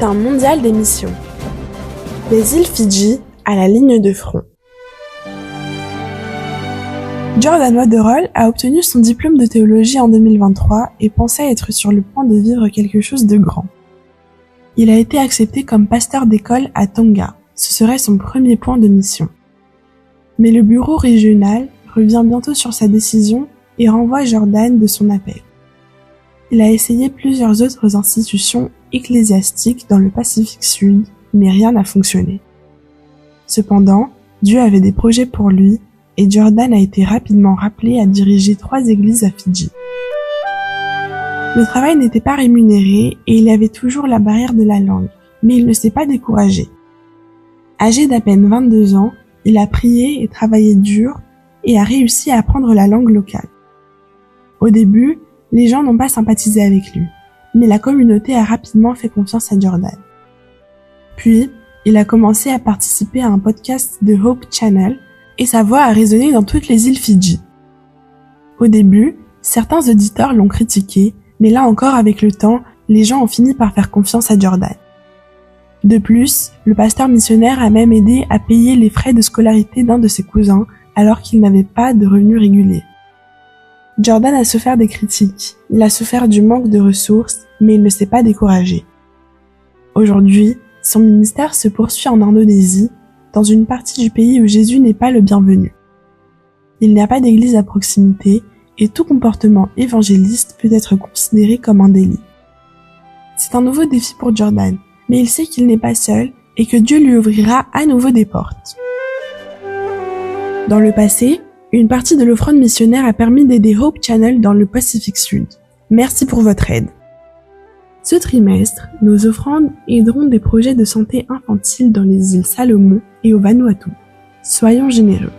un mondial des missions. Des îles Fidji à la ligne de front. Jordan Waterall a obtenu son diplôme de théologie en 2023 et pensait être sur le point de vivre quelque chose de grand. Il a été accepté comme pasteur d'école à Tonga. Ce serait son premier point de mission. Mais le bureau régional revient bientôt sur sa décision et renvoie Jordan de son appel. Il a essayé plusieurs autres institutions ecclésiastiques dans le Pacifique Sud, mais rien n'a fonctionné. Cependant, Dieu avait des projets pour lui et Jordan a été rapidement rappelé à diriger 3 églises à Fidji. Le travail n'était pas rémunéré et il y avait toujours la barrière de la langue, mais il ne s'est pas découragé. Âgé d'à peine 22 ans, il a prié et travaillé dur et a réussi à apprendre la langue locale. Au début, les gens n'ont pas sympathisé avec lui, mais la communauté a rapidement fait confiance à Jordan. Puis, il a commencé à participer à un podcast de Hope Channel et sa voix a résonné dans toutes les îles Fidji. Au début, certains auditeurs l'ont critiqué, mais là encore avec le temps, les gens ont fini par faire confiance à Jordan. De plus, le pasteur missionnaire a même aidé à payer les frais de scolarité d'un de ses cousins alors qu'il n'avait pas de revenus réguliers. Jordan a souffert des critiques, il a souffert du manque de ressources, mais il ne s'est pas découragé. Aujourd'hui, son ministère se poursuit en Indonésie, dans une partie du pays où Jésus n'est pas le bienvenu. Il n'y a pas d'église à proximité et tout comportement évangéliste peut être considéré comme un délit. C'est un nouveau défi pour Jordan, mais il sait qu'il n'est pas seul et que Dieu lui ouvrira à nouveau des portes. Dans le passé, une partie de l'offrande missionnaire a permis d'aider Hope Channel dans le Pacifique Sud. Merci pour votre aide. Ce trimestre, nos offrandes aideront des projets de santé infantile dans les îles Salomon et au Vanuatu. Soyons généreux.